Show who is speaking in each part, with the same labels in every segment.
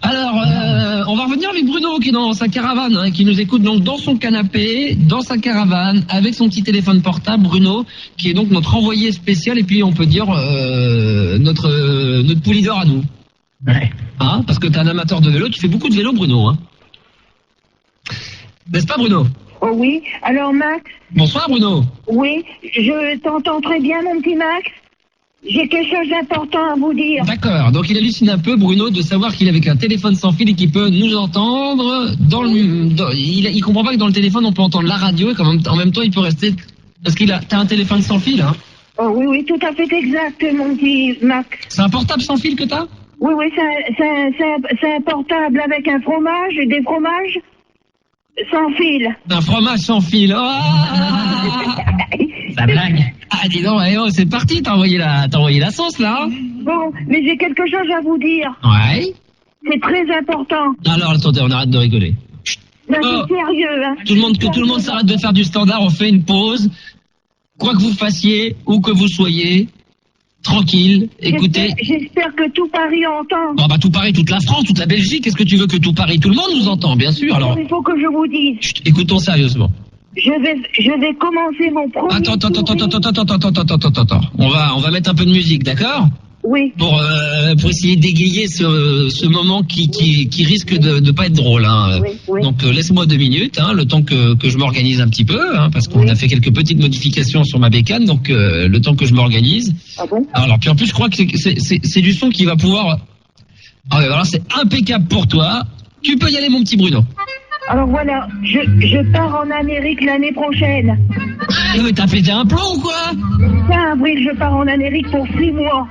Speaker 1: Alors, on va revenir avec Bruno qui est dans sa caravane, hein, qui nous écoute donc dans son canapé, dans sa caravane, avec son petit téléphone portable. Bruno, qui est donc notre envoyé spécial et puis on peut dire notre poulidor à nous.
Speaker 2: Ouais.
Speaker 1: Hein, parce que t'es un amateur de vélo, tu fais beaucoup de vélo, Bruno. Hein. N'est-ce pas, Bruno?
Speaker 3: Oh oui. Alors, Max?
Speaker 1: Bonsoir, Bruno.
Speaker 3: Oui, je t'entends très bien, mon petit Max. J'ai quelque chose d'important à vous dire.
Speaker 1: D'accord, donc il hallucine un peu, Bruno, de savoir qu'il est avec un téléphone sans fil et qu'il peut nous entendre. Il comprend pas que dans le téléphone, on peut entendre la radio et qu'en même temps, il peut rester... Parce t'as un téléphone sans fil, hein?
Speaker 3: Oh oui, oui, tout à fait exact, mon petit Max.
Speaker 1: C'est un portable sans fil que t'as?
Speaker 3: Oui, oui, c'est un portable avec un fromage et des fromages sans fil.
Speaker 1: Un fromage sans fil. Oh
Speaker 2: Ça blague.
Speaker 1: Ah, dis donc, c'est parti, t'as envoyé la sauce, là.
Speaker 3: Bon, mais j'ai quelque chose à vous dire.
Speaker 1: Ouais.
Speaker 3: C'est très important.
Speaker 1: Alors, attendez, on arrête de rigoler.
Speaker 3: Là, c'est sérieux, hein.
Speaker 1: Que tout le monde s'arrête de faire du standard, on fait une pause. Quoi que vous fassiez, où que vous soyez, tranquille, écoutez.
Speaker 3: J'espère que tout Paris entend.
Speaker 1: Bon, bah, tout Paris, toute la France, toute la Belgique, qu'est-ce que tu veux que tout Paris? Tout le monde nous entend, bien sûr, alors.
Speaker 3: Il faut que je vous dise.
Speaker 1: Chut, écoutons sérieusement.
Speaker 3: Je vais commencer mon premier...
Speaker 1: Attends. On va mettre un peu de musique, d'accord?
Speaker 3: Oui.
Speaker 1: Pour essayer d'égayer ce moment qui risque de pas être drôle, hein.
Speaker 3: Oui.
Speaker 1: Donc laisse-moi 2 minutes, hein, le temps que je m'organise un petit peu, hein, parce qu'on a fait quelques petites modifications sur ma bécane, donc le temps que je m'organise.
Speaker 3: Ah bon?
Speaker 1: Alors puis en plus je crois que c'est du son qui va pouvoir... Ah ouais, voilà, c'est impeccable pour toi. Tu peux y aller, mon petit Bruno.
Speaker 3: Alors voilà, je pars en Amérique l'année prochaine.
Speaker 1: Ah, mais t'as pété un plomb ou quoi?
Speaker 3: Fin avril, je pars en Amérique pour 6 mois.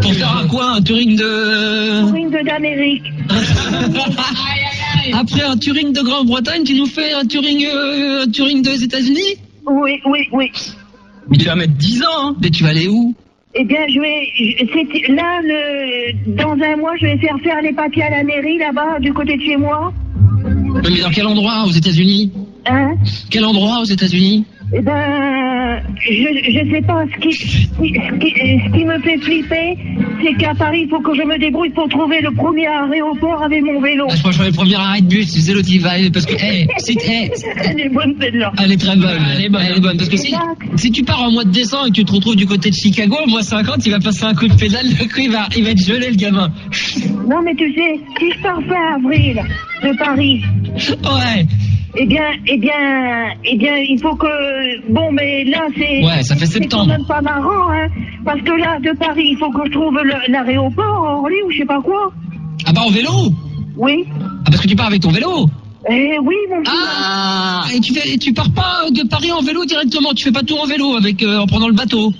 Speaker 1: Pour faire un quoi? Un touring de...
Speaker 3: Touring d'Amérique.
Speaker 1: Après un touring de Grande-Bretagne, tu nous fais un touring des États-Unis?
Speaker 3: Oui.
Speaker 2: Mais tu vas mettre 10 ans, hein.
Speaker 1: Mais tu vas aller où?
Speaker 3: Eh bien, dans un mois, je vais faire les papiers à la mairie, là-bas, du côté de chez moi.
Speaker 1: Mais dans quel endroit aux États-Unis?
Speaker 3: Hein?
Speaker 1: Quel endroit aux États-Unis?
Speaker 3: Eh ben, je sais pas. Ce qui me fait flipper, c'est qu'à Paris, il faut que je me débrouille pour trouver le premier aéroport avec mon vélo.
Speaker 1: Ah, je crois que je ferai le premier arrêt de bus, tu sais l'autre il va, parce que,
Speaker 3: Elle est bonne, celle-là.
Speaker 1: elle est très bonne, elle est bonne, parce que si tu pars en mois de décembre et que tu te retrouves du côté de Chicago, en mois 50, il va passer un coup de pédale, le coup il va être gelé, le gamin.
Speaker 3: Non, mais tu sais, si je pars fin avril de Paris.
Speaker 1: Ouais.
Speaker 3: Eh bien, il faut que... Bon, mais là,
Speaker 1: Ouais, ça fait septembre.
Speaker 3: C'est quand même pas marrant, hein. Parce que là, de Paris, il faut que je trouve l'aéroport, Orly, ou je sais pas quoi.
Speaker 1: Ah bah en vélo?
Speaker 3: Oui.
Speaker 1: Ah, parce que tu pars avec ton vélo?
Speaker 3: Eh oui, mon petit.
Speaker 1: Ah, et tu pars pas de Paris en vélo directement, tu fais pas tout en vélo en prenant le bateau.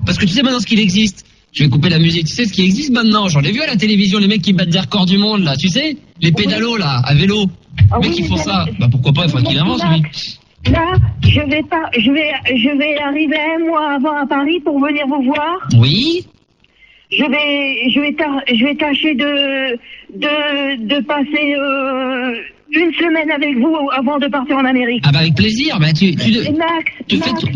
Speaker 1: Parce que tu sais maintenant ce qu'il existe. Je vais couper la musique, tu sais ce qui existe maintenant, j'en ai vu à la télévision, les mecs qui battent des records du monde, là, tu sais? Les pédalos, là, à vélo.
Speaker 3: Ah
Speaker 1: Les mecs qui font ça. Bah pourquoi pas, il faut qu'il avance, lui.
Speaker 3: Là, je vais arriver un mois avant à Paris pour venir vous voir.
Speaker 1: Oui.
Speaker 3: Je vais tâcher de passer une semaine avec vous avant de partir en Amérique.
Speaker 1: Ah bah avec plaisir. Bah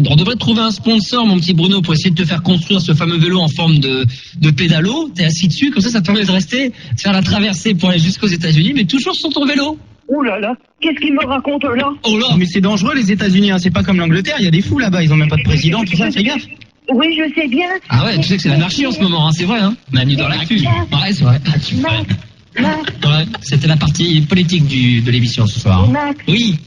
Speaker 1: on devrait trouver un sponsor, mon petit Bruno, pour essayer de te faire construire ce fameux vélo en forme de pédalo. T'es assis dessus, comme ça te permet de rester, de faire la traversée pour aller jusqu'aux États-Unis, mais toujours sur ton vélo.
Speaker 3: Ouh là là, qu'est-ce qu'il me raconte là?
Speaker 1: Oh là.
Speaker 2: Mais c'est dangereux les États-Unis, hein. C'est pas comme l'Angleterre, il y a des fous là-bas, ils ont même pas de président, tout ça, fais gaffe.
Speaker 3: Oui, je sais bien.
Speaker 1: Ah ouais, tu sais que c'est l'anarchie en ce moment, hein, c'est vrai, hein. On a mis dans l'actu. Ouais, c'est vrai. Ouais, c'était la partie politique de l'émission ce soir.
Speaker 3: Max,
Speaker 1: oui.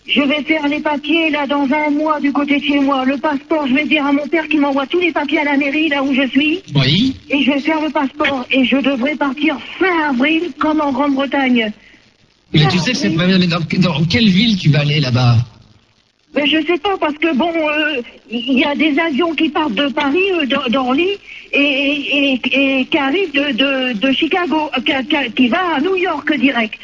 Speaker 3: Je vais faire les papiers là dans un mois du côté de chez moi. Le passeport, je vais dire à mon père qu'il m'envoie tous les papiers à la mairie là où je suis.
Speaker 1: Oui.
Speaker 3: Et je vais faire le passeport et je devrais partir fin avril comme en Grande-Bretagne.
Speaker 1: Mais tu sais que c'est pas bien, mais dans quelle ville tu vas aller là-bas?
Speaker 3: Mais je sais pas, parce que bon, il y a des avions qui partent de Paris, d'Orly, et qui arrivent de Chicago, qui va à New York direct.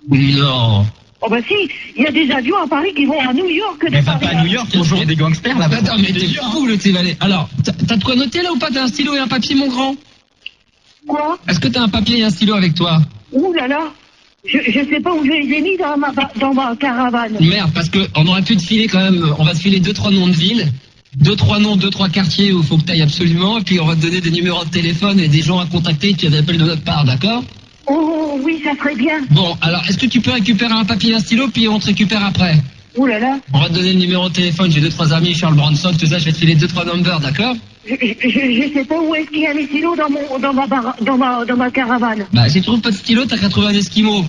Speaker 1: Non.
Speaker 3: Oh bah si, il y a des avions à Paris qui vont à New York de
Speaker 2: Mais va
Speaker 3: Paris.
Speaker 2: pas à New York, bonjour des gangsters là-bas.
Speaker 1: Attends, mais t'es fou le Tévalé. Alors, t'as de quoi noter là ou pas? T'as un stylo et un papier, mon grand?
Speaker 3: Quoi?
Speaker 1: Est-ce que t'as un papier et un stylo avec toi?
Speaker 3: Ouh là là, je sais pas où je les ai mis dans ma caravane.
Speaker 1: Merde, parce que on aurait pu te filer quand même, on va te filer 2-3 noms de villes, 2-3 noms, 2-3 quartiers où il faut que t'ailles absolument, et puis on va te donner des numéros de téléphone et des gens à contacter, tu les appelles de notre part, d'accord?
Speaker 3: Oh oui, ça serait bien.
Speaker 1: Bon, alors, est-ce que tu peux récupérer un papier et un stylo, puis on te récupère après?
Speaker 3: Ouh là là.
Speaker 1: On va te donner le numéro de téléphone, j'ai 2-3 amis, Charles Bronson, tout ça, je vais te filer 2-3 numbers, d'accord?
Speaker 3: Je sais pas où est-ce qu'il y a les stylos dans ma caravane.
Speaker 1: Bah, si tu trouves pas de stylo, t'as qu'à trouver un esquimau.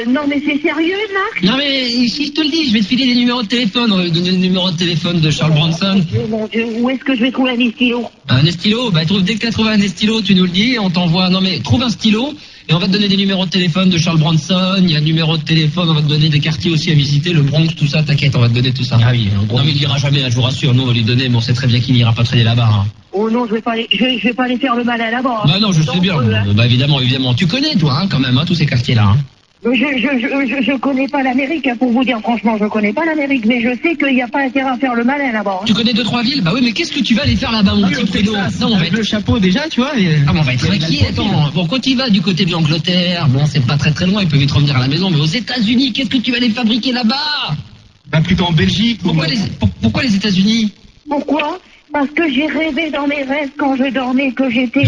Speaker 3: Non mais c'est sérieux, Marc?
Speaker 1: Non mais, si je te le dis, je vais te filer les numéros de téléphone, on va te donner le numéro de téléphone de Charles Bronson.
Speaker 3: Mon Dieu, où est-ce que je vais trouver un stylo?
Speaker 1: Un stylo, bah, dès que t'as trouvé un stylo, tu nous le dis, et on t'envoie, non mais, trouve un stylo, et on va te donner des numéros de téléphone de Charles Bronson, il y a un numéro de téléphone, on va te donner des quartiers aussi à visiter, le Bronx, tout ça, t'inquiète, on va te donner tout ça.
Speaker 2: Ah oui,
Speaker 1: Non mais il ira jamais, je vous rassure, nous on va lui donner, mais on sait très bien qu'il n'ira pas traîner là-bas. Hein.
Speaker 3: Oh non, je vais pas aller faire le malin là-bas.
Speaker 1: Bah non, je sais bien, bah évidemment, tu connais toi, hein, quand même, hein, tous ces quartiers-là. Hein.
Speaker 3: Je connais pas l'Amérique, hein, pour vous dire franchement, je connais pas l'Amérique, mais je sais qu'il n'y a pas intérêt à faire le malin là-bas. Hein.
Speaker 1: Tu connais 2-3 villes? Bah oui, mais qu'est-ce que tu vas aller faire là-bas, mon petit Bruno?
Speaker 2: Non, on va être le chapeau déjà, tu vois.
Speaker 1: Ah, mais on va être inquiet, attends. Bon, quand il va du côté de l'Angleterre, bon, c'est pas très très loin, il peut vite revenir à la maison, mais aux États-Unis, qu'est-ce que tu vas aller fabriquer là-bas?
Speaker 2: Bah plutôt en Belgique.
Speaker 1: Pourquoi les États-Unis?
Speaker 3: Pourquoi? Parce que j'ai rêvé dans mes rêves quand je dormais que j'étais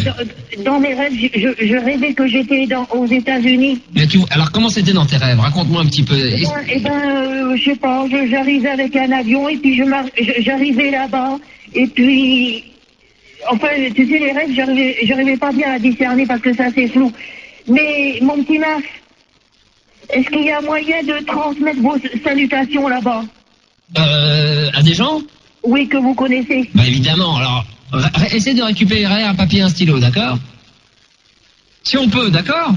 Speaker 3: dans mes rêves, je rêvais que j'étais aux États-Unis.
Speaker 1: Mais alors comment c'était dans tes rêves? Raconte-moi un petit peu.
Speaker 3: Je sais pas, j'arrivais avec un avion et puis j'arrivais là-bas et puis enfin tu sais les rêves j'arrivais pas bien à discerner parce que ça c'est flou. Mais mon petit Max, est-ce qu'il y a moyen de transmettre vos salutations là-bas?
Speaker 1: À des gens?
Speaker 3: Oui, que vous connaissez.
Speaker 1: Bah évidemment, alors, essaie de récupérer un papier et un stylo, d'accord? Si on peut, d'accord?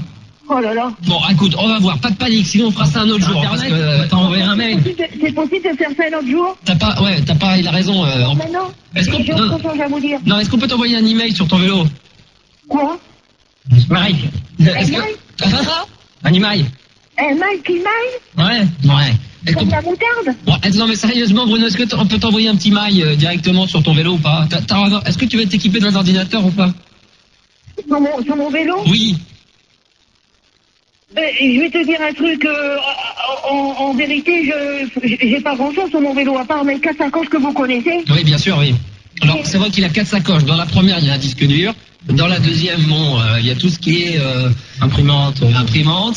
Speaker 3: Oh là là.
Speaker 1: Bon, écoute, on va voir, pas de panique, sinon on fera ça un autre jour, parce que t'as envoyé un mail.
Speaker 3: C'est possible de faire ça un autre jour?
Speaker 1: T'as pas, il a raison.
Speaker 3: Non,
Speaker 1: est-ce qu'on
Speaker 3: j'ai autre chose à vous dire.
Speaker 1: Non, est-ce qu'on peut t'envoyer un email sur ton vélo?
Speaker 3: Quoi?
Speaker 1: Mike. Un email.
Speaker 3: Un mail qui maille?
Speaker 1: Ouais.
Speaker 3: Comme la moutarde?
Speaker 1: Bon, non mais sérieusement Bruno, est-ce qu'on peut t'envoyer un petit mail directement sur ton vélo ou pas? Est-ce que tu vas t'équiper d'un ordinateur ou pas?
Speaker 3: Sur mon vélo?
Speaker 1: Oui.
Speaker 3: Je vais te dire un truc, en vérité, j'ai pas grand-chose sur mon vélo, à part mes 4 sacoches que vous connaissez.
Speaker 1: Oui, bien sûr, oui. Alors, c'est vrai qu'il a 4 sacoches. Dans la première, il y a un disque dur. Dans la deuxième, bon, il y a tout ce qui est imprimante.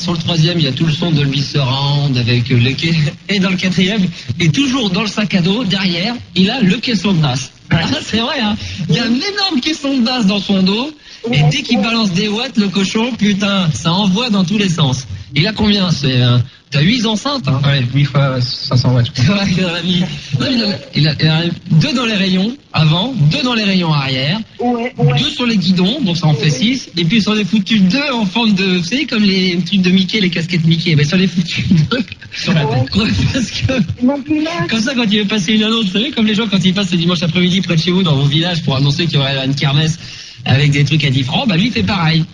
Speaker 1: Sur le troisième, il y a tout le son de Dolby Surround avec le quai. Et dans le quatrième, et toujours dans le sac à dos, derrière, il a le caisson de basse. Ah, c'est vrai, hein. Il y a un énorme caisson de basse dans son dos. Et dès qu'il balance des watts, le cochon, putain, ça envoie dans tous les sens. Il a combien? T'as 8 enceintes, hein?
Speaker 2: Ouais, 8 fois 500 watts.
Speaker 1: Il a 2 dans les rayons avant, 2 dans les rayons arrière, 2 sur les guidons, donc ça en fait 6, et puis sur les foutus 2 en forme de, vous savez, comme les trucs de Mickey, les casquettes Mickey, mais sur les foutus 2 sur la tête. Ouais, parce que, comme ça, quand il veut passer une annonce, vous savez, comme les gens quand ils passent le dimanche après-midi près de chez vous dans vos villages pour annoncer qu'il y aurait une kermesse avec des trucs à 10 francs, bah lui il fait pareil.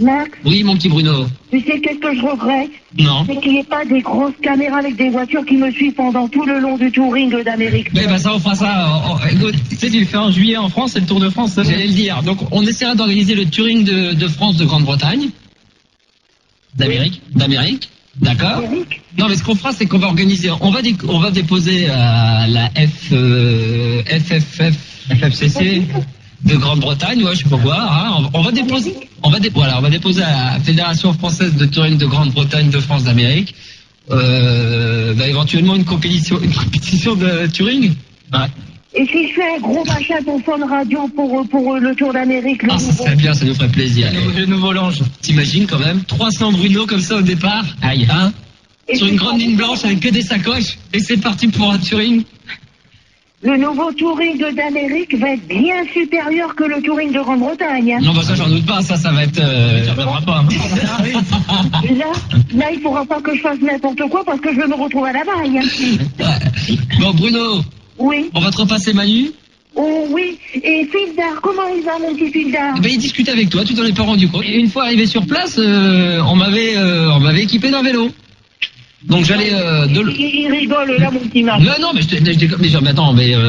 Speaker 3: Max?
Speaker 1: Oui, mon petit Bruno.
Speaker 3: Tu sais qu'est-ce que je regrette?
Speaker 1: Non.
Speaker 3: C'est qu'il n'y ait pas des grosses caméras avec des voitures qui me suivent pendant tout le long du touring d'Amérique.
Speaker 1: Mais bah ça, on fera ça. Écoute,
Speaker 2: Tu sais, tu le fais en juillet en France, c'est le Tour de France, ça.
Speaker 1: j'allais le dire. Donc, on essaiera d'organiser le touring de France de Grande-Bretagne. D'Amérique. D'accord? Non, mais ce qu'on fera, c'est qu'on va organiser, on va déposer à la FFCC de Grande-Bretagne, ouais, je sais pas quoi, hein. On va déposer à la Fédération française de touring de Grande-Bretagne de France d'Amérique, éventuellement une compétition de touring. Ouais.
Speaker 3: Et si je fais un gros machin pour Fun Radio pour le Tour d'Amérique,
Speaker 1: ça serait bien, ça nous ferait plaisir.
Speaker 2: Le nouveau Lange.
Speaker 1: T'imagines quand même 300 Bruno comme ça au départ. Aïe. Hein, sur une grande ligne blanche avec que des sacoches. Et c'est parti pour un touring.
Speaker 3: Le nouveau touring d'Amérique va être bien supérieur que le touring de Grande-Bretagne. Hein.
Speaker 1: Non, bah ça, j'en doute pas. Ça va être... Ça reviendra pas.
Speaker 3: Là, il faudra pas que je fasse n'importe quoi parce que je vais me retrouver à la baille. Hein.
Speaker 1: Bon, Bruno.
Speaker 3: Oui.
Speaker 1: On va te repasser Manu.
Speaker 3: Oh oui. Et Fildar, comment il va, mon petit Fildar?
Speaker 1: Il discute avec toi, tu t'en es pas rendu compte. Et une fois arrivé sur place, on m'avait équipé d'un vélo. Donc j'allais
Speaker 3: il rigole là, mon petit Marc.
Speaker 1: Non, mais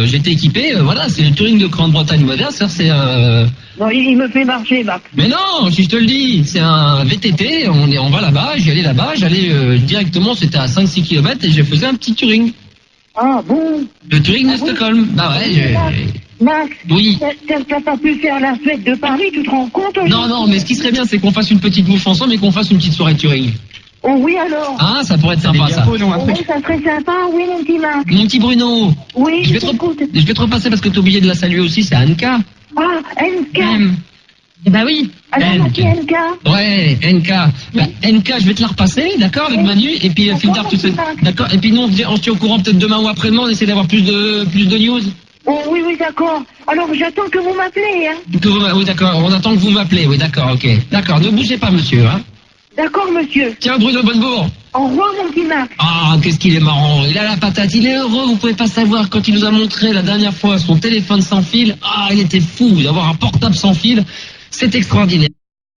Speaker 1: j'étais équipé, voilà, c'est le touring de Grande-Bretagne moderne, c'est
Speaker 3: Non, il me fait marcher, Marc.
Speaker 1: Mais non, si je te le dis, c'est un VTT, on va là-bas, j'allais directement, c'était à 5-6 km et je faisais un petit touring.
Speaker 3: Ah bon?
Speaker 1: Le touring de Stockholm. Bah ouais,
Speaker 3: Max,
Speaker 1: Oui.
Speaker 3: t'as pas pu faire la fête de Paris, tu te rends compte?
Speaker 1: Non, mais ce qui serait bien, c'est qu'on fasse une petite bouffe ensemble et qu'on fasse une petite soirée Turing.
Speaker 3: Oh oui alors.
Speaker 1: Ah, ça pourrait être sympa, ça.
Speaker 2: non, un
Speaker 3: Oui,
Speaker 2: truc.
Speaker 3: ça serait sympa, oui mon petit Max.
Speaker 1: Mon petit Bruno,
Speaker 3: Oui,
Speaker 1: je
Speaker 3: je
Speaker 1: vais te
Speaker 3: t'écoute.
Speaker 1: repasser parce que t'as oublié de la saluer aussi, c'est Anka.
Speaker 3: Ah, NK.
Speaker 1: Eh ben oui.
Speaker 3: Alors, ma petite NK.
Speaker 1: Ouais, NK. Bah, NK, je vais te la repasser, d'accord, avec
Speaker 3: Oui.
Speaker 1: Manu, et puis
Speaker 3: D'accord,
Speaker 1: Filter, tout ça.
Speaker 3: merci.
Speaker 1: D'accord, et puis nous, on se tient au courant peut-être demain ou après-demain, on essaie d'avoir plus de news.
Speaker 3: Oh oui, d'accord. Alors, j'attends que vous m'appelez, hein.
Speaker 1: Oui, d'accord, on attend que vous m'appelez, oui, d'accord, ok. D'accord, ne bougez pas, monsieur, hein.
Speaker 3: D'accord, monsieur.
Speaker 1: Tiens, Bruno Bonnebourg.
Speaker 3: Au revoir, mon petit Max.
Speaker 1: Ah, qu'est-ce qu'il est marrant, il a la patate, il est heureux, vous pouvez pas savoir, quand il nous a montré la dernière fois son téléphone sans fil, ah, il était fou d'avoir un portable sans fil, c'est extraordinaire.